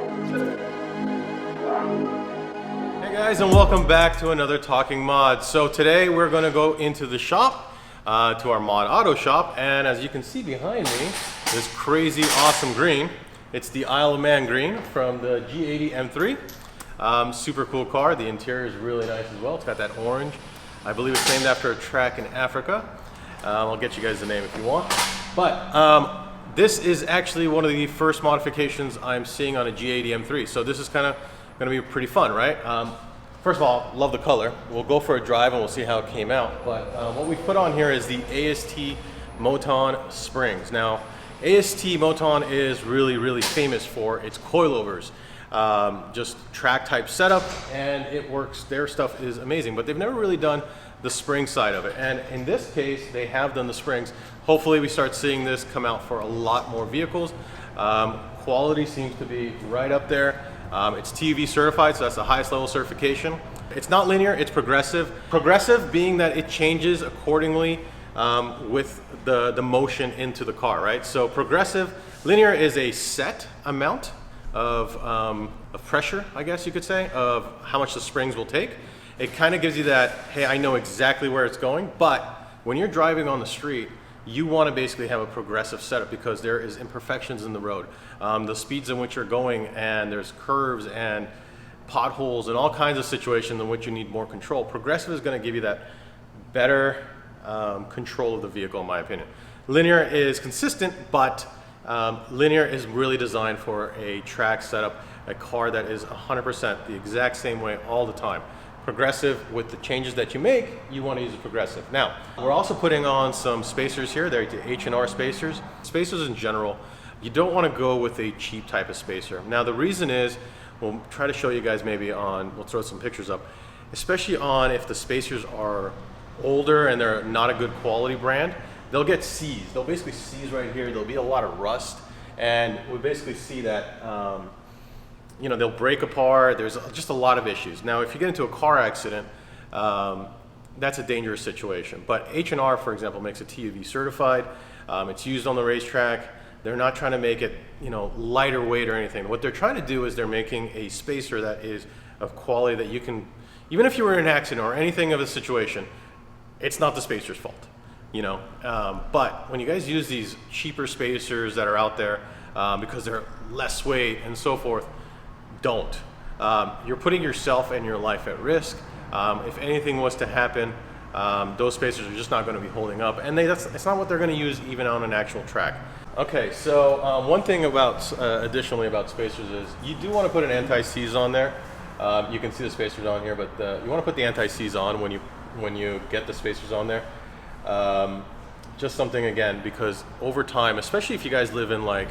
Hey guys, and welcome back to another Talking Mod. So today we're going to go into the shop, to our mod auto shop, and as you can see behind me, this crazy awesome green. It's the Isle of Man green from the G80 M3. Super cool car. The interior is really nice as well. It's got that orange. I believe it's named after a track in Africa. I'll get you guys the name if you want. But this is actually one of the first modifications I'm seeing on a G80 M3. So this is kind of going to be pretty fun, right? First of all, love the color. We'll go for a drive and we'll see how it came out. But what we put on here is the AST Moton springs. Now, AST Moton is really famous for its coilovers. Just track type setup, and it works. Their stuff is amazing, but they've never really done the spring side of it. And in this case, they have done the springs. Hopefully we start seeing this come out for a lot more vehicles. Quality seems to be right up there. It's TV certified, so that's the highest level certification. It's not linear, it's progressive. Progressive being that it changes accordingly with the motion into the car, right? So progressive, linear is a set amount of pressure, I guess you could say, of how much the springs will take. It kind of gives you that, hey, I know exactly where it's going, but when you're driving on the street, you want to basically have a progressive setup because there is imperfections in the road. The speeds in which you're going, and there's curves and potholes and all kinds of situations in which you need more control. Progressive is going to give you that better control of the vehicle, in my opinion. Linear is consistent, but linear is really designed for a track setup, a car that is 100% the exact same way all the time. Progressive, with the changes that you make, you want to use a progressive. Now, we're also putting on some spacers here. They're the H&R Spacers. Spacers in general, you don't want to go with a cheap type of spacer. Now, the reason is, we'll try to show you guys maybe on, we'll throw some pictures up, especially on if the spacers are older and they're not a good quality brand, they'll get seized. They'll basically seize right here. There'll be a lot of rust, and we basically see that you know, they'll break apart. There's just a lot of issues. Now, if you get into a car accident, that's a dangerous situation. But H&R, for example, makes it TUV certified. It's used on the racetrack. They're not trying to make it, you know, lighter weight or anything. What they're trying to do is they're making a spacer that is of quality that you can, even if you were in an accident or anything of a situation, it's not the spacer's fault, you know. But when you guys use these cheaper spacers that are out there because they're less weight and so forth, don't. You're putting yourself and your life at risk. If anything was to happen, those spacers are just not going to be holding up, and it's not what they're going to use even on an actual track. Okay, so one thing about additionally about spacers is you do want to put an anti-seize on there. You can see the spacers on here, but you want to put the anti-seize on when you get the spacers on there. Just something, again, because over time, especially if you guys live in like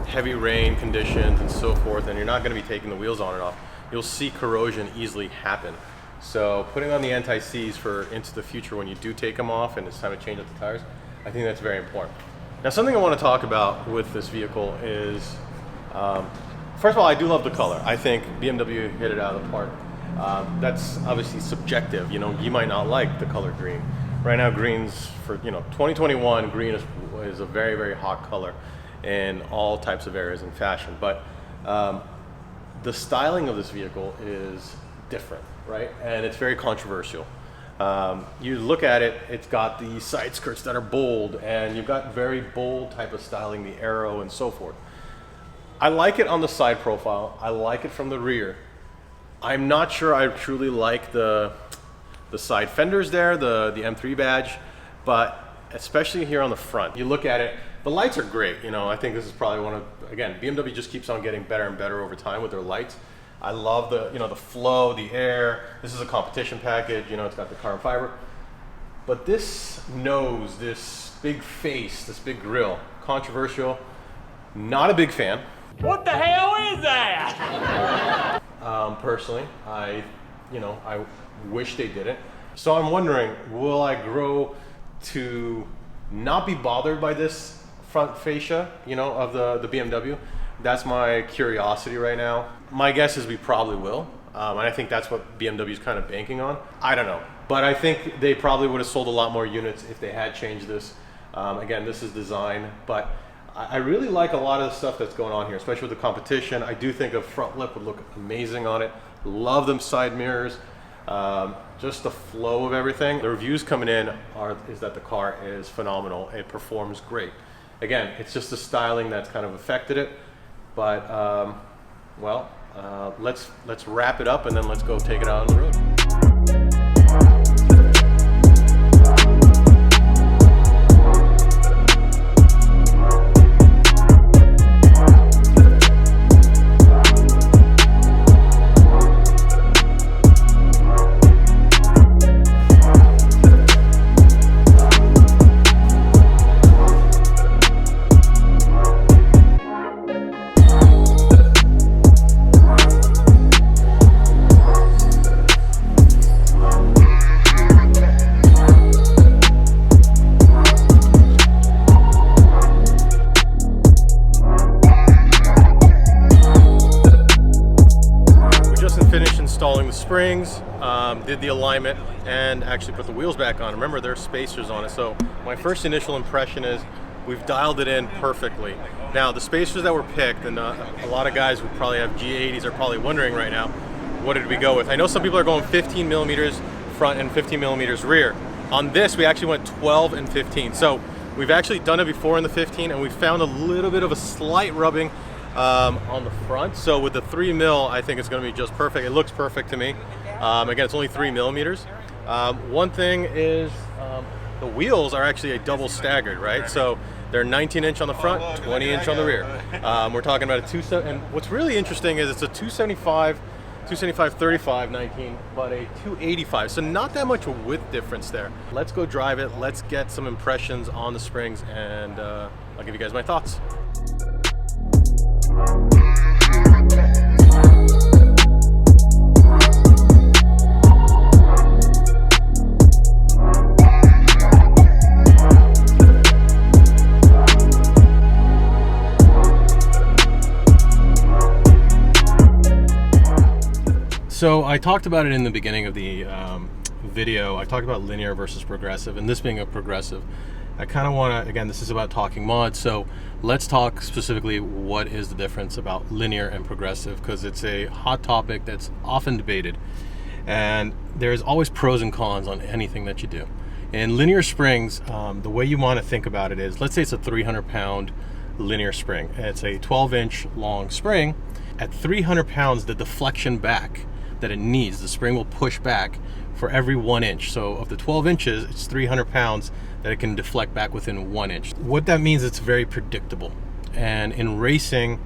heavy rain conditions and so forth, and you're not going to be taking the wheels on and off, you'll see corrosion easily happen. So putting on the anti-seize for into the future when you do take them off and it's time to change out the tires, I think that's very important. Now, something I want to talk about with this vehicle is, first of all, I do love the color. I think BMW hit it out of the park. That's obviously subjective. You know, you might not like the color green. Right now, greens for, you know, 2021, green is a very hot color in all types of areas in fashion. But the styling of this vehicle is different, right? And it's very controversial. You look at it, it's got the side skirts that are bold, and you've got very bold type of styling, the arrow and so forth. I like it on the side profile. I like it from the rear. I'm not sure I truly like the side fenders there, the M3 badge, but especially here on the front. You look at it, the lights are great. You know, I think this is probably one of, again, BMW just keeps on getting better and better over time with their lights. I love the, you know, the flow, the air. This is a competition package, you know, it's got the carbon fiber. But this nose, this big face, this big grille, controversial, not a big fan. What the hell is that? Personally, I wish they did it. So I'm wondering, will I grow to not be bothered by this front fascia, you know, of the BMW? That's my curiosity right now. My guess is we probably will. And I think that's what BMW is kind of banking on. I don't know. But I think they probably would have sold a lot more units if they had changed this. Again, this is design, but I really like a lot of the stuff that's going on here, especially with the competition. I do think a front lip would look amazing on it. Love them side mirrors. Just the flow of everything. The reviews coming in is that the car is phenomenal. It performs great. Again, it's just the styling that's kind of affected it. But well, let's wrap it up and then let's go take it out on the road. Installing the springs, did the alignment, and actually put the wheels back on. Remember, there's spacers on it. So my first initial impression is we've dialed it in perfectly. Now, the spacers that were picked, and a lot of guys who probably have G80s are probably wondering right now, what did we go with? I know some people are going 15 millimeters front and 15 millimeters rear. On this, we actually went 12 and 15. So we've actually done it before in the 15, and we found a little bit of a slight rubbing on the front. So with the 3 mil, I think it's going to be just perfect. It looks perfect to me. Again, it's only 3 millimeters. One thing is the wheels are actually a double staggered, right? So they're 19-inch on the front, 20-inch on the rear. We're talking about a 270, and what's really interesting is it's a 275 35 19, but a 285. So not that much width difference there. Let's go drive it. Let's get some impressions on the springs, and I'll give you guys my thoughts. So I talked about it in the beginning of the video. I talked about linear versus progressive, and this being a progressive. I kind of want to, again, this is about talking mods, so let's talk specifically what is the difference about linear and progressive, because it's a hot topic that's often debated, and there's always pros and cons on anything that you do. In linear springs, the way you want to think about it is, let's say it's a 300-pound linear spring. It's a 12-inch long spring. At 300 pounds, the deflection back that it needs, the spring will push back for every 1 inch. So of the 12 inches, it's 300 pounds that it can deflect back within 1 inch. What that means, it's very predictable. And in racing,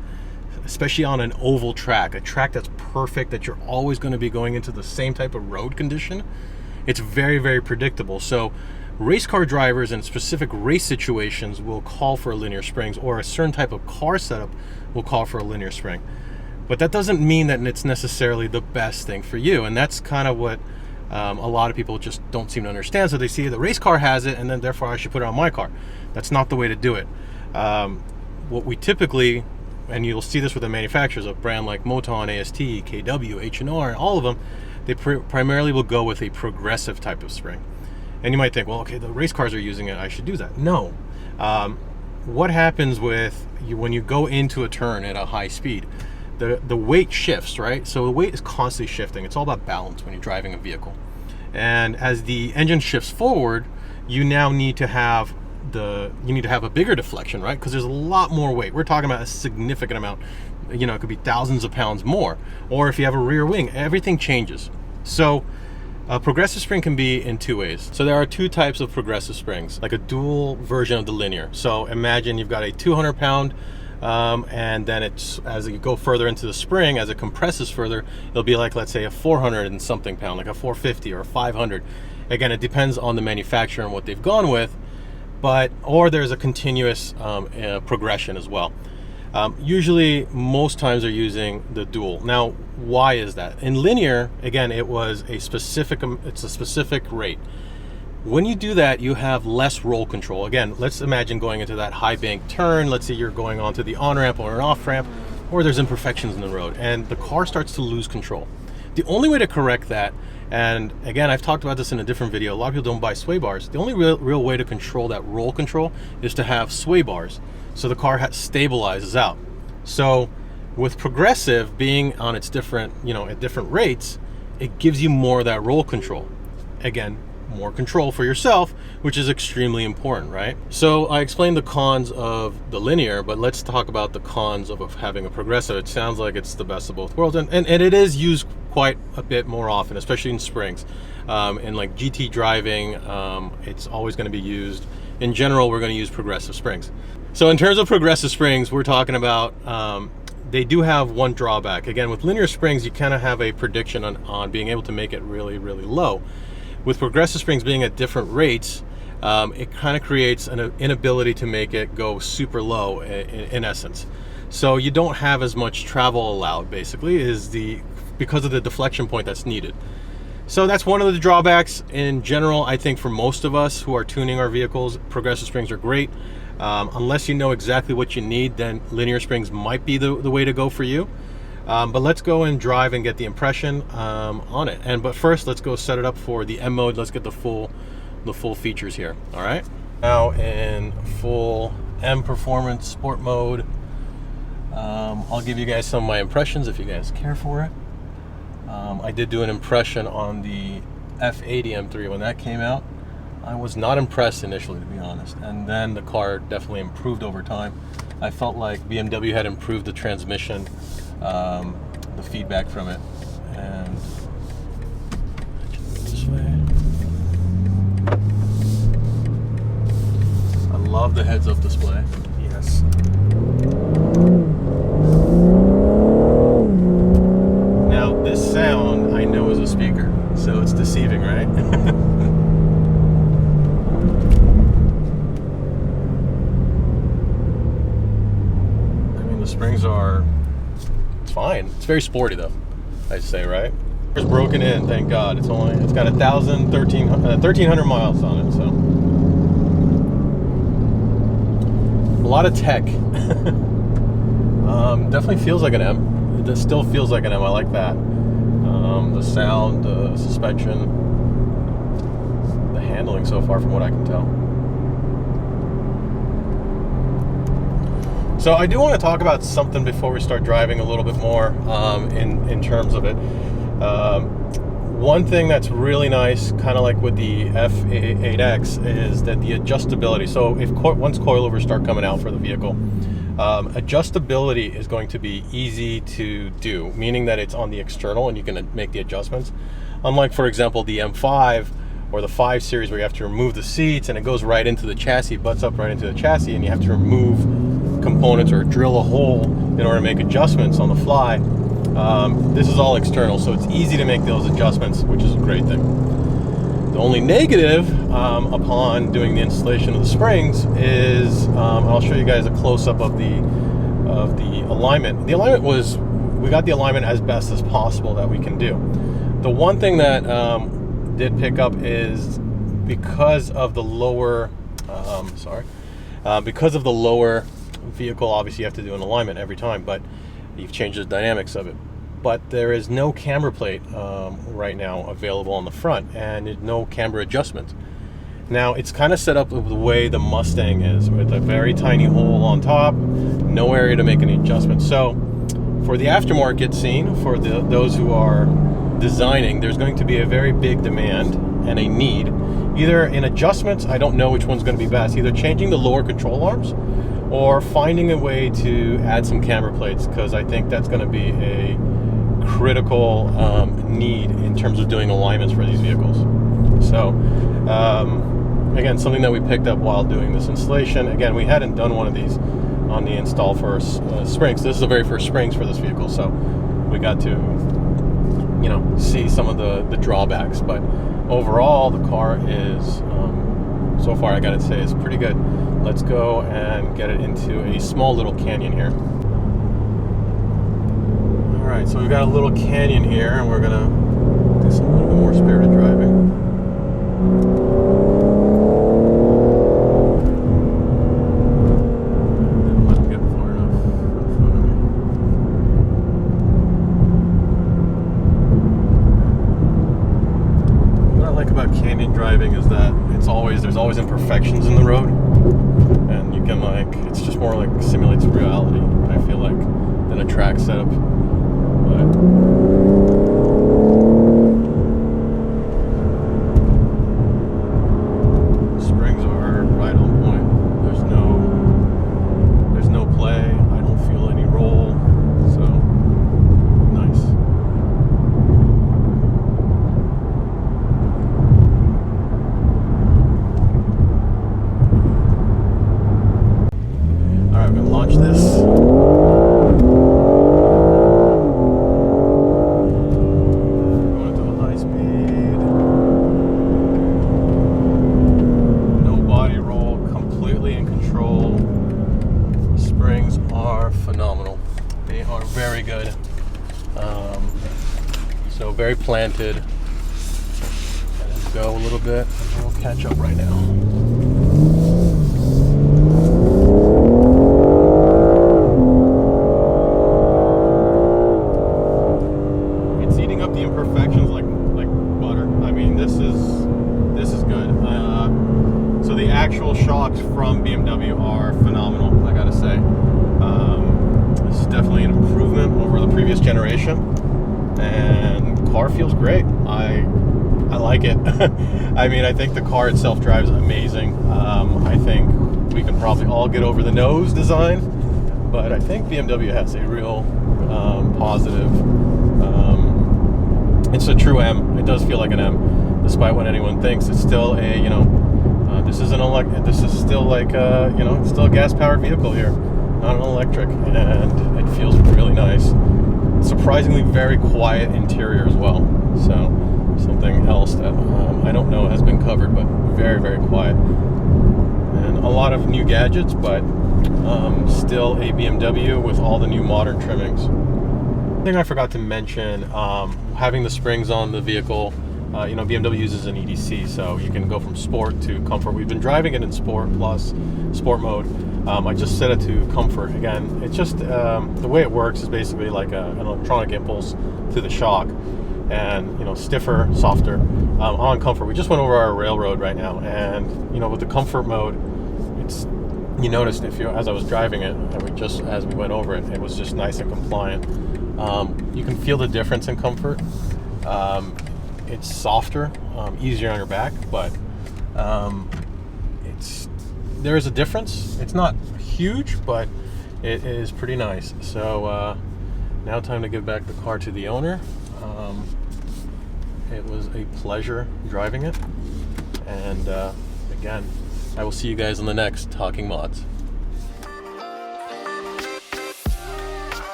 especially on an oval track, a track that's perfect, that you're always going to be going into the same type of road condition, it's very, very predictable. So race car drivers in specific race situations will call for linear springs, or a certain type of car setup will call for a linear spring. But that doesn't mean that it's necessarily the best thing for you. And that's kind of what a lot of people just don't seem to understand. So they see the race car has it, and then therefore I should put it on my car. That's not the way to do it. What we typically, and you'll see this with the manufacturers, a brand like Moton, AST, KW, H&R, all of them, they primarily will go with a progressive type of spring. And you might think, well, okay, the race cars are using it, I should do that. No. What happens with you when you go into a turn at a high speed? The weight shifts, right? So the weight is constantly shifting. It's all about balance when you're driving a vehicle. And as the engine shifts forward, you now need to have a bigger deflection, right? Because there's a lot more weight. We're talking about a significant amount. You know, it could be thousands of pounds more. Or if you have a rear wing, everything changes. So a progressive spring can be in two ways. So there are two types of progressive springs, like a dual version of the linear. So imagine you've got a 200-pound and then it's, as you go further into the spring, as it compresses further, it'll be like, let's say, a 400 and something pound, like a 450 or a 500. Again, it depends on the manufacturer and what they've gone with, or there's a continuous progression as well. Usually, most times they're using the dual. Now, why is that? In linear, again, it's a specific rate. When you do that, you have less roll control. Again, let's imagine going into that high bank turn. Let's say you're going onto the on-ramp or an off-ramp, or there's imperfections in the road, and the car starts to lose control. The only way to correct that, and again, I've talked about this in a different video, a lot of people don't buy sway bars. The only real way to control that roll control is to have sway bars, so the car stabilizes out. So with progressive being on its different, at different rates, it gives you more of that roll control. Again, more control for yourself, which is extremely important, right? So I explained the cons of the linear, but let's talk about the cons of having a progressive. It sounds like it's the best of both worlds, and it is used quite a bit more often, especially in springs. In like GT driving, it's always going to be used. In general, we're going to use progressive springs. So in terms of progressive springs, we're talking about, they do have one drawback. Again, with linear springs, you kind of have a prediction on being able to make it really, really low. With progressive springs being at different rates, it kind of creates an inability to make it go super low in essence. So you don't have as much travel allowed, basically, because of the deflection point that's needed. So that's one of the drawbacks. In general, I think for most of us who are tuning our vehicles, progressive springs are great. Unless you know exactly what you need, then linear springs might be the way to go for you. But let's go and drive and get the impression on it. But first, let's go set it up for the M mode. Let's get the full features here. All right. Now in full M performance sport mode, I'll give you guys some of my impressions if you guys care for it. I did do an impression on the F80 M3 when that came out. I was not impressed initially, to be honest, and then the car definitely improved over time. I felt like BMW had improved the transmission, the feedback from it, and this way. I love the heads-up display. Yes. Now this sound I know is a speaker, so it's deceiving, right? Springs are, it's fine. It's very sporty though, I'd say, right? It's broken in, thank God. It's got 1,300 miles on it, so. A lot of tech. Definitely feels like an M. It still feels like an M, I like that. The sound, the suspension, the handling so far from what I can tell. So I do want to talk about something before we start driving a little bit more in terms of it. One thing that's really nice, kind of like with the F8X, is that the adjustability. So once coilovers start coming out for the vehicle, adjustability is going to be easy to do, meaning that it's on the external and you can make the adjustments. Unlike, for example, the M5 or the 5 Series where you have to remove the seats and it goes right into the chassis, butts up right into the chassis, and you have to remove components or drill a hole in order to make adjustments on the fly. This is all external, so it's easy to make those adjustments, which is a great thing. The only negative upon doing the installation of the springs is, I'll show you guys a close-up of the alignment. The alignment we got the alignment as best as possible that we can do. The one thing that did pick up is because of the lower, because of the lower vehicle, obviously you have to do an alignment every time, but you've changed the dynamics of it. But there is no camber plate right now available on the front, and no camber adjustment. Now it's kind of set up the way the Mustang is, with a very tiny hole on top, no area to make any adjustments. So for the aftermarket scene, for those who are designing, there's going to be a very big demand and a need, either in adjustments, I don't know which one's going to be best, either changing the lower control arms or finding a way to add some camber plates, because I think that's going to be a critical need in terms of doing alignments for these vehicles. So again, something that we picked up while doing this installation. Again, we hadn't done one of these on the install for springs. This is the very first springs for this vehicle, so we got to see some of the drawbacks. But overall, the car is so far, I gotta say, is pretty good. Let's go and get it into a small little canyon here. All right, so we've got a little canyon here, and we're gonna do some little bit more spirited driving. Didn't let him get far enough in front of me. this. Going to a high speed. No body roll, completely in control. The springs are phenomenal. They are very good. So very planted. Let's go a little bit and we'll catch up right now. It's eating up the imperfections like butter. I mean, this is good. So the actual shocks from BMW are phenomenal, I gotta say. This is definitely an improvement over the previous generation, and car feels great. I like it. I mean, I think the car itself drives amazing. I think we can probably all get over the nose design, but I think BMW has a real positive. It's a true M. It does feel like an M, despite what anyone thinks. It's still a, you know, this is still like it's still a gas-powered vehicle here, not an electric, and it feels really nice. Surprisingly very quiet interior as well. So something else that I don't know has been covered, but very, very quiet. And a lot of new gadgets, but still a BMW with all the new modern trimmings. I think I forgot to mention, having the springs on the vehicle, BMW uses an EDC, so you can go from sport to comfort. We've been driving it in sport plus sport mode. I just set it to comfort again. It's just the way it works is basically like an electronic impulse to the shock, and stiffer, softer on comfort. We just went over our railroad right now, and with the comfort mode, you noticed as I was driving it, and as we went over it, it was just nice and compliant. You can feel the difference in comfort. It's softer, easier on your back, but there is a difference. It's not huge, but it is pretty nice. So now time to give back the car to the owner. It was a pleasure driving it, and again, I will see you guys in the next Talking Mods.